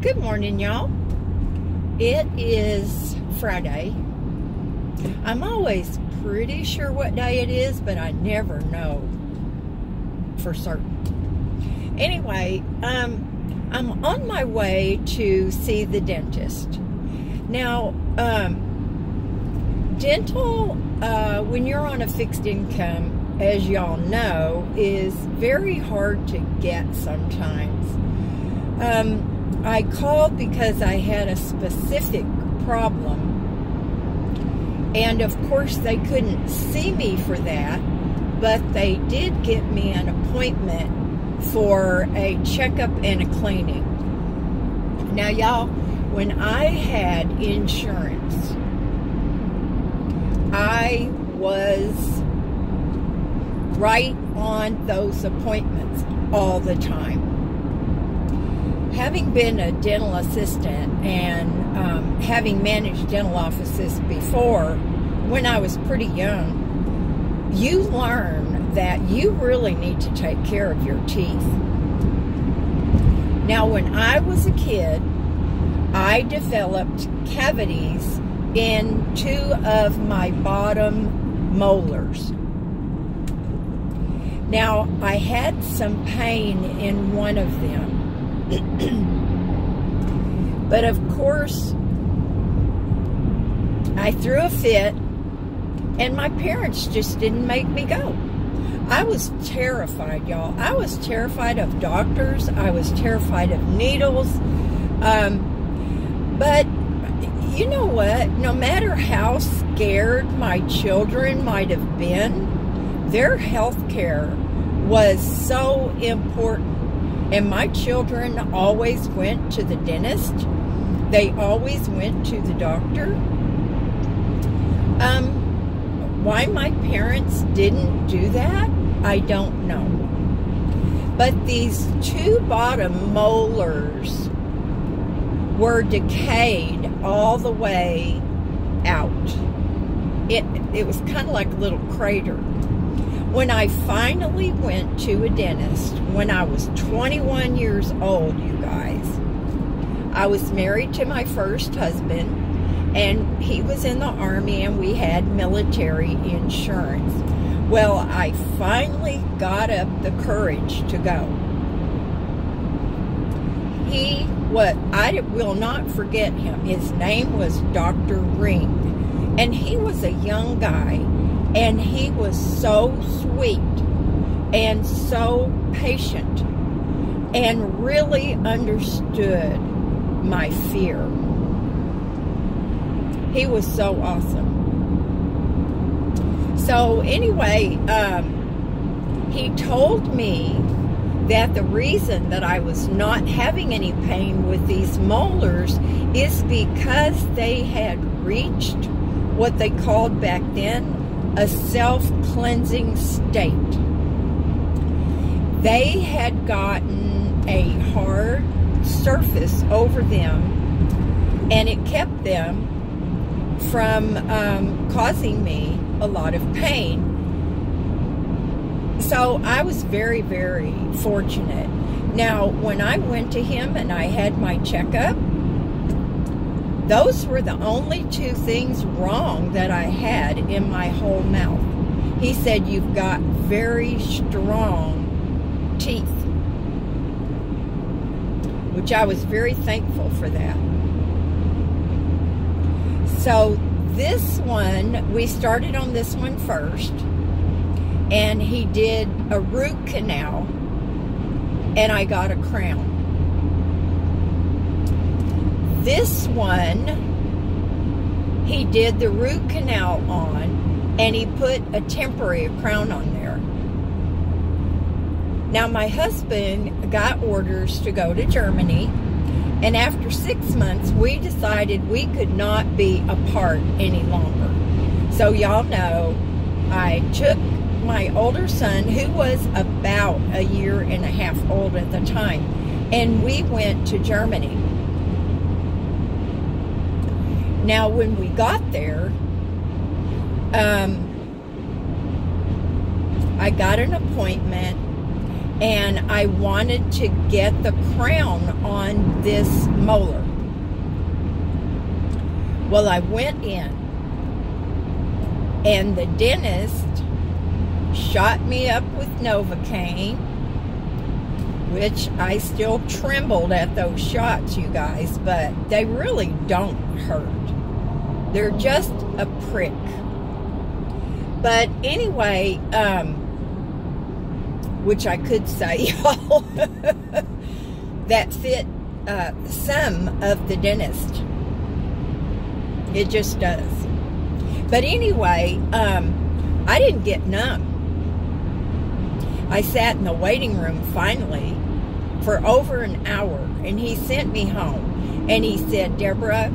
Good morning, y'all. It is Friday. I'm always pretty sure what day it is, but I never know for certain. Anyway, I'm on my way to see the dentist. Now, dental, when you're on a fixed income, as y'all know, is very hard to get sometimes. I called because I had a specific problem, and of course they couldn't see me for that, but they did get me an appointment for a checkup and a cleaning. Now y'all, when I had insurance, I was right on those appointments all the time. Having been a dental assistant and having managed dental offices before, when I was pretty young, you learn that you really need to take care of your teeth. Now, when I was a kid, I developed cavities in two of my bottom molars. Now, I had some pain in one of them. But of course, I threw a fit, and my parents just didn't make me go. I was terrified, y'all. I was terrified of doctors. I was terrified of needles. But you know what? No matter how scared my children might have been, their health care was so important. And my children always went to the dentist. They always went to the doctor. Why my parents didn't do that, I don't know. But these two bottom molars were decayed all the way out. It was kind of like a little crater. When I finally went to a dentist, when I was 21 years old, you guys, I was married to my first husband, and he was in the Army, and we had military insurance. Well, I finally got up the courage to go. I will not forget him. His name was Dr. Ring, and he was a young guy. And he was so sweet and so patient and really understood my fear. He was so awesome. So anyway, he told me that the reason that I was not having any pain with these molars is because they had reached what they called back then a self-cleansing state. They had gotten a hard surface over them, and it kept them from causing me a lot of pain. So I was very, very fortunate. Now, when I went to him and I had my checkup, those were the only two things wrong that I had in my whole mouth. He said, "You've got very strong teeth," which I was very thankful for that. So this one, we started on this one first, and he did a root canal, and I got a crown. This one, he did the root canal on, and he put a temporary crown on there. Now, my husband got orders to go to Germany, and after 6 months, we decided we could not be apart any longer. So y'all know, I took my older son, who was about a year and a half old at the time, and we went to Germany. Now, when we got there, I got an appointment, and I wanted to get the crown on this molar. Well, I went in, and the dentist shot me up with Novocaine, which I still trembled at those shots, you guys, but they really don't hurt. They're just a prick. But anyway, which I could say, y'all, that fit some of the dentist. It just does. But anyway, I didn't get numb. I sat in the waiting room finally for over an hour, and he sent me home. And he said, Deborah,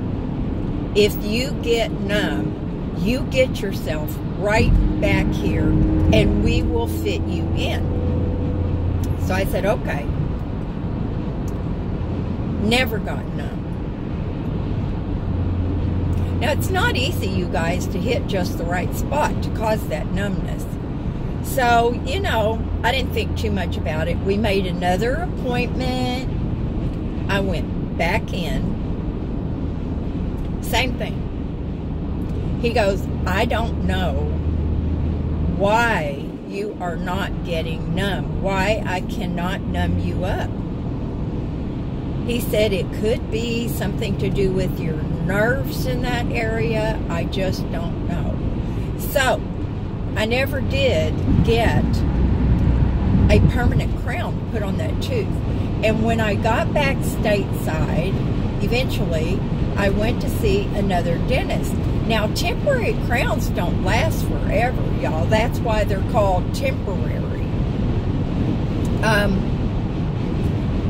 if you get numb, you get yourself right back here, and we will fit you in. So I said, okay. Never got numb. Now, it's not easy, you guys, to hit just the right spot to cause that numbness. So, you know, I didn't think too much about it. We made another appointment. I went back in. Same thing. He goes, I don't know why you are not getting numb, why I cannot numb you up. He said it could be something to do with your nerves in that area. I just don't know. So, I never did get a permanent crown put on that tooth. And when I got back stateside, eventually, I went to see another dentist. Now, temporary crowns don't last forever, y'all. That's why they're called temporary.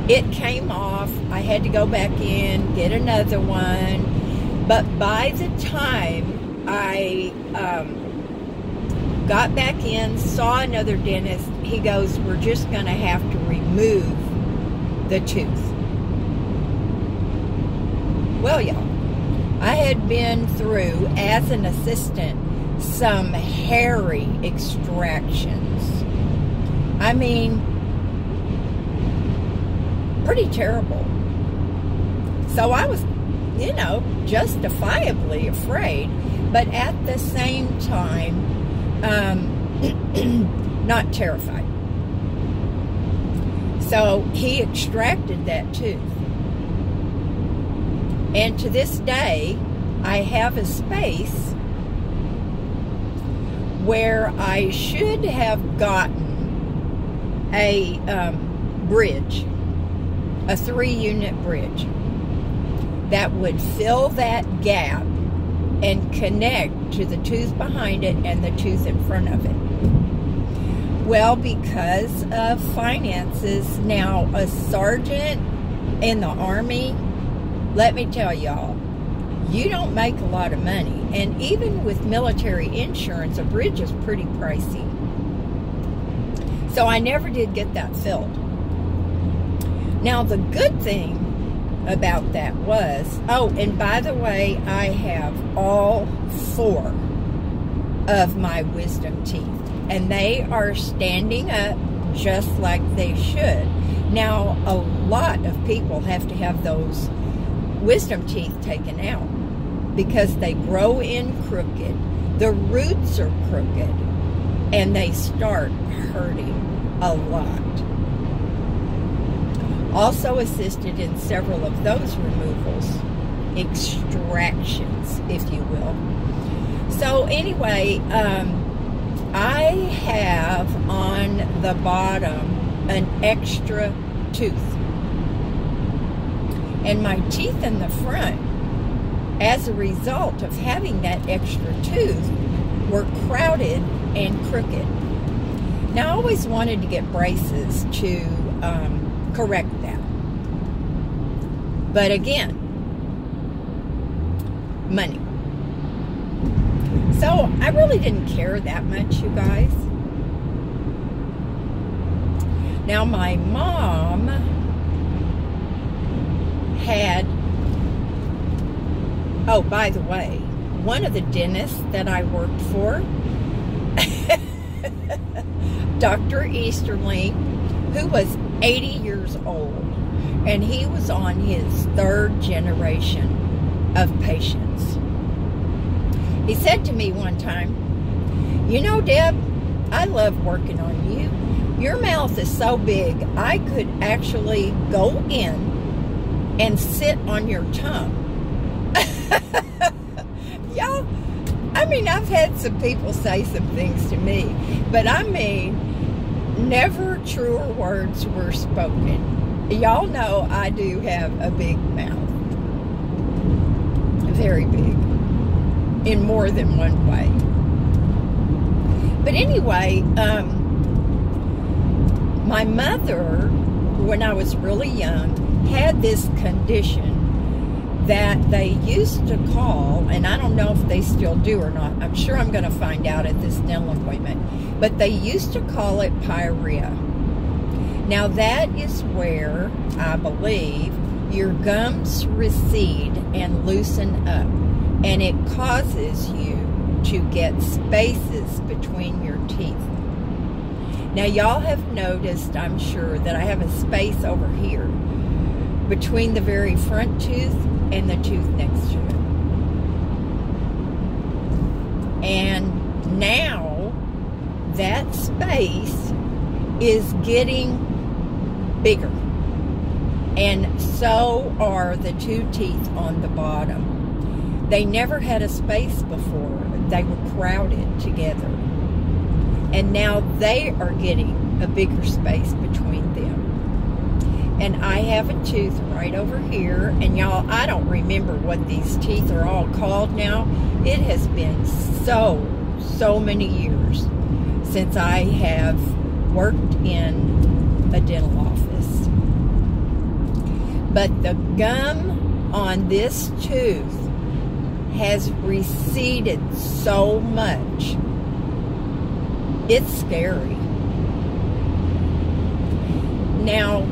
It came off. I had to go back in, get another one. But by the time I got back in, saw another dentist, he goes, we're just going to have to remove the tooth. Well, y'all, I had been through, as an assistant, some hairy extractions. I mean, pretty terrible. So I was, you know, justifiably afraid, but at the same time, not terrified. So he extracted that tooth. And to this day, I have a space where I should have gotten a bridge, a 3-unit bridge that would fill that gap and connect to the tooth behind it and the tooth in front of it. Well, because of finances, now a sergeant in the Army, let me tell y'all, you don't make a lot of money. And even with military insurance, a bridge is pretty pricey. So I never did get that filled. Now, the good thing about that was, oh, and by the way, I have all 4 of my wisdom teeth, and they are standing up just like they should. Now, a lot of people have to have those wisdom teeth taken out because they grow in crooked, the roots are crooked, and they start hurting a lot. Also assisted in several of those removals, extractions, if you will. So anyway, I have on the bottom an extra tooth. And my teeth in the front, as a result of having that extra tooth, were crowded and crooked. Now, I always wanted to get braces to correct that. But again, money. So I really didn't care that much, you guys. Now, my mom had, oh, by the way, one of the dentists that I worked for, Dr. Easterling, who was 80 years old. And he was on his 3rd generation of patience. He said to me one time, "You know, Deb, I love working on you. Your mouth is so big, I could actually go in and sit on your tongue." Y'all, I mean, I've had some people say some things to me, but I mean, never truer words were spoken. Y'all know I do have a big mouth. Very big. In more than one way. But anyway, my mother, when I was really young, had this condition that they used to call, and I don't know if they still do or not. I'm sure I'm going to find out at this dental appointment. But they used to call it pyorrhea. Now that is where, I believe, your gums recede and loosen up. And it causes you to get spaces between your teeth. Now y'all have noticed, I'm sure, that I have a space over here between the very front tooth and the tooth next to it. And now that space is getting bigger. And so are the 2 teeth on the bottom. They never had a space before. They were crowded together. And now they are getting a bigger space between them. And I have a tooth right over here. And y'all, I don't remember what these teeth are all called now. It has been so many years since I have worked in a dental office. But the gum on this tooth has receded so much. It's scary. Now,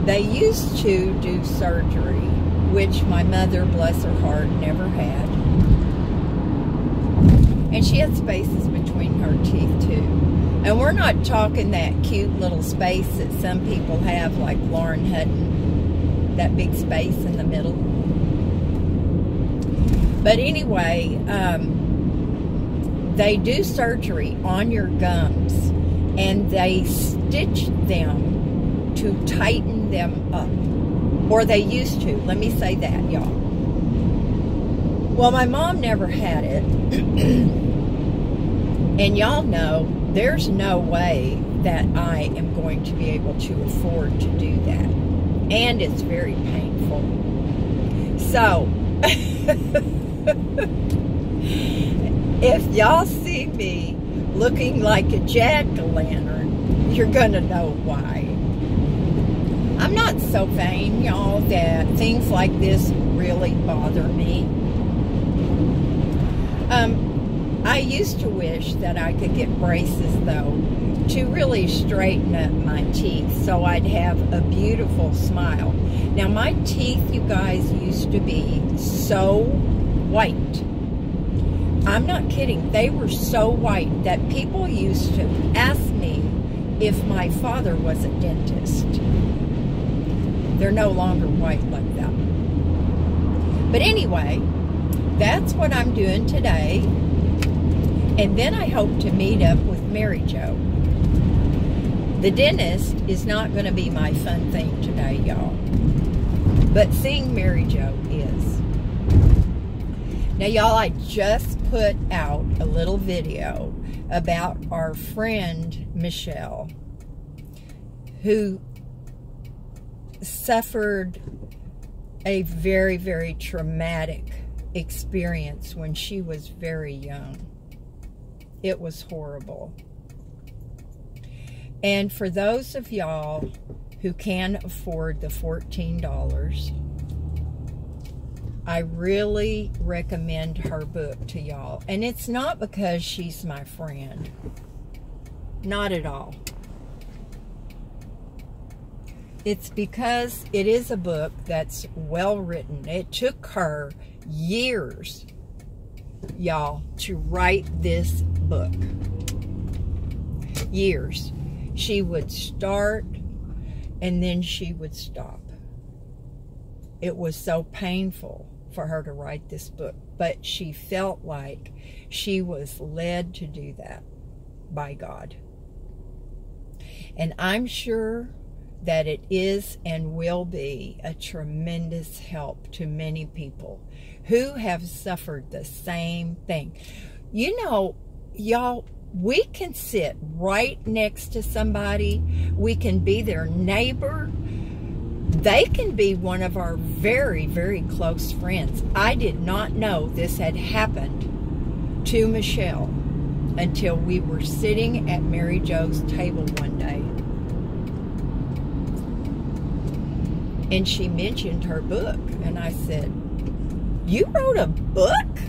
they used to do surgery, which my mother, bless her heart, never had. And she had spaces between her teeth too. And we're not talking that cute little space that some people have, like Lauren Hutton, that big space in the middle. But anyway, they do surgery on your gums, and they stitch them to tighten them up. Or they used to. Let me say that, y'all. Well, my mom never had it. And y'all know there's no way that I am going to be able to afford to do that. And it's very painful. So, if y'all see me looking like a jack-o'-lantern, you're gonna know why. I'm not so vain, y'all, that things like this really bother me. I used to wish that I could get braces, though, to really straighten up my teeth so I'd have a beautiful smile. Now, my teeth, you guys, used to be so white. I'm not kidding. They were so white that people used to ask me if my father was a dentist. They're no longer white like that. But anyway, that's what I'm doing today. And then I hope to meet up with Mary Jo. The dentist is not going to be my fun thing today, y'all. But seeing Mary Jo is. Now, y'all, I just put out a little video about our friend Michelle, who suffered a very, very traumatic experience when she was very young. It was horrible. And for those of y'all who can afford the $14, I really recommend her book to y'all. And it's not because she's my friend. Not at all. It's because it is a book that's well written. It took her years, y'all, to write this book. Years. She would start and then she would stop. It was so painful for her to write this book, but she felt like she was led to do that by God. And I'm sure that it is and will be a tremendous help to many people who have suffered the same thing. You know, y'all, we can sit right next to somebody. We can be their neighbor. They can be one of our very, very close friends. I did not know this had happened to Michelle until we were sitting at Mary Jo's table one day. And she mentioned her book. And I said, "You wrote a book?"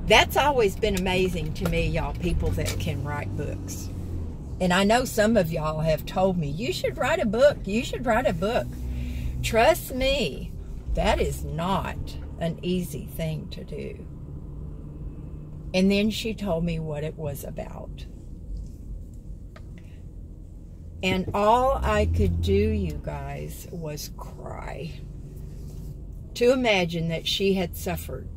That's always been amazing to me, y'all, people that can write books. And I know some of y'all have told me, "You should write a book. You should write a book." Trust me, that is not an easy thing to do. And then she told me what it was about. And all I could do, you guys, was cry. To imagine that she had suffered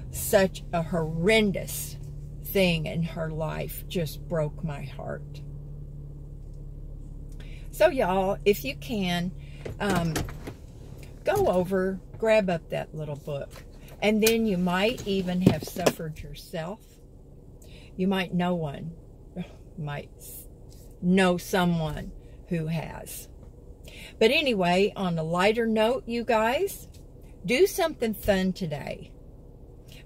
such a horrendous thing in her life just broke my heart. So y'all, if you can, go over, grab up that little book. And then you might even have suffered yourself. You might know one, might know someone who has. But anyway, on a lighter note, you guys, do something fun today.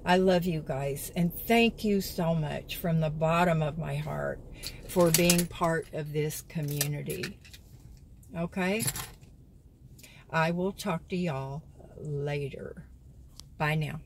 I love you guys, and thank you so much from the bottom of my heart for being part of this community. Okay? I will talk to y'all later. Bye now.